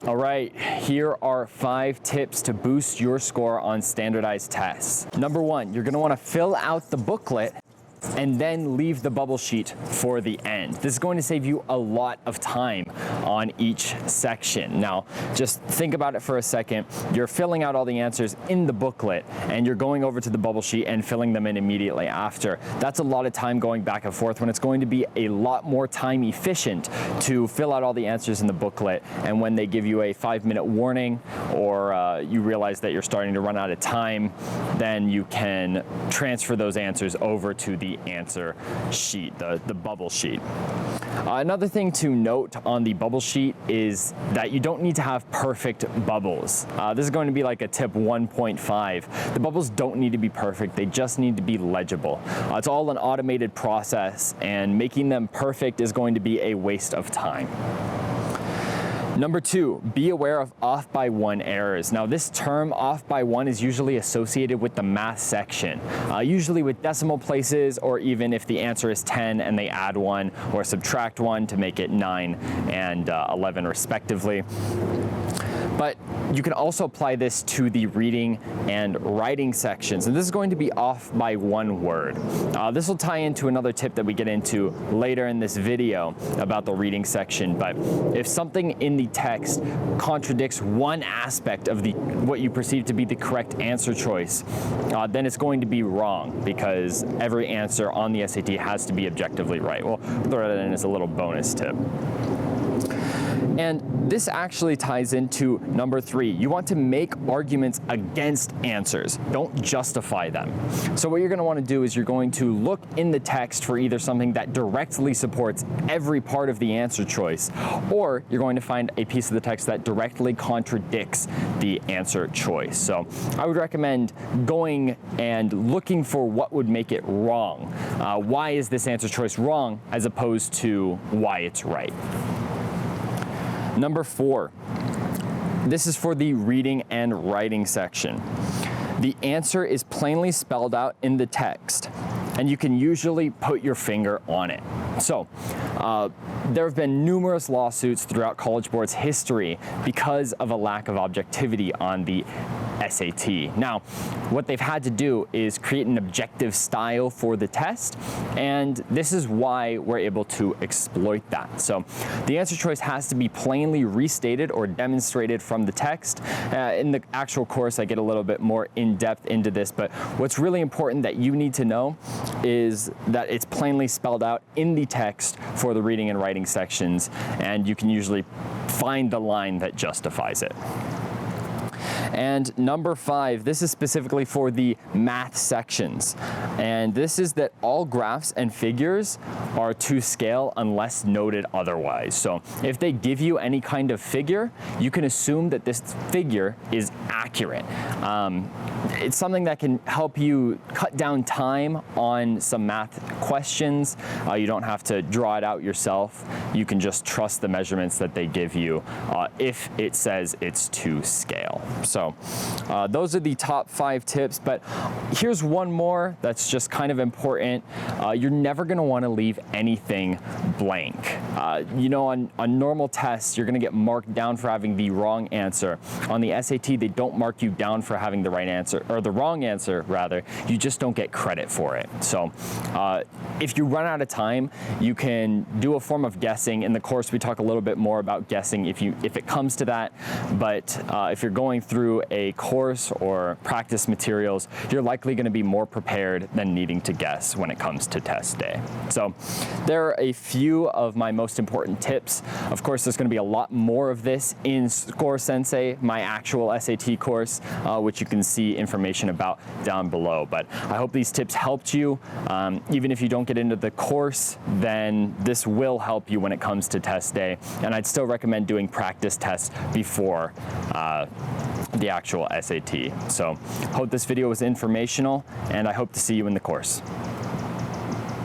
All right, here are 5 tips to boost your score on standardized tests. Number 1, you're gonna wanna fill out the booklet and then leave the bubble sheet for the end. This is going to save you a lot of time on each section. Now, just think about it for a second. You're filling out all the answers in the booklet and you're going over to the bubble sheet and filling them in immediately after. That's a lot of time going back and forth when it's going to be a lot more time efficient to fill out all the answers in the booklet. And when they give you a 5-minute warning or you realize that you're starting to run out of time, then you can transfer those answers over to the answer sheet, the bubble sheet. Another thing to note on the bubble sheet is that you don't need to have perfect bubbles. This is going to be like a tip 1.5. The bubbles don't need to be perfect, they just need to be legible. It's all an automated process, and making them perfect is going to be a waste of time. Number 2, be aware of off by 1 errors. Now this term off by 1 is usually associated with the math section, usually with decimal places, or even if the answer is 10 and they add 1 or subtract 1 to make it 9 and 11 respectively. But you can also apply this to the reading and writing sections, and this is going to be off by 1 word. This will tie into another tip that we get into later in this video about the reading section, but if something in the text contradicts one aspect of what you perceive to be the correct answer choice, then it's going to be wrong, because every answer on the SAT has to be objectively right. We'll throw that in as a little bonus tip. And this actually ties into number 3. You want to make arguments against answers. Don't justify them. So what you're going to want to do is you're going to look in the text for either something that directly supports every part of the answer choice, or you're going to find a piece of the text that directly contradicts the answer choice. So I would recommend going and looking for what would make it wrong. Why is this answer choice wrong, as opposed to why it's right. Number 4, this is for the reading and writing section. The answer is plainly spelled out in the text, and you can usually put your finger on it. So, there have been numerous lawsuits throughout College Board's history because of a lack of objectivity on the SAT. Now, what they've had to do is create an objective style for the test, and this is why we're able to exploit that. So the answer choice has to be plainly restated or demonstrated from the text. In the actual course, I get a little bit more in-depth into this, but what's really important that you need to know is that it's plainly spelled out in the text for the reading and writing sections, and you can usually find the line that justifies it. And number 5, this is specifically for the math sections. And this is that all graphs and figures are to scale unless noted otherwise. So if they give you any kind of figure, you can assume that this figure is accurate. It's something that can help you cut down time on some math questions. You don't have to draw it out yourself. You can just trust the measurements that they give you if it says it's to scale. So those are the top 5 tips, but here's one more that's just kind of important. You're never going to want to leave anything blank. You know, on normal tests, you're going to get marked down for having the wrong answer. On the SAT, they don't mark you down for having the right answer, or the wrong answer rather. You just don't get credit for it. So if you run out of time, you can do a form of guessing. In the course, we talk a little bit more about guessing if it comes to that, but if you're going through a course or practice materials, you're likely going to be more prepared than needing to guess when it comes to test day. So there are a few of my most important tips. Of course, there's going to be a lot more of this in Score Sensei, my actual SAT course, which you can see information about down below. But I hope these tips helped you. Even if you don't get into the course, then this will help you when it comes to test day. And I'd still recommend doing practice tests before the actual SAT. So hope this video was informational, and I hope to see you in the course.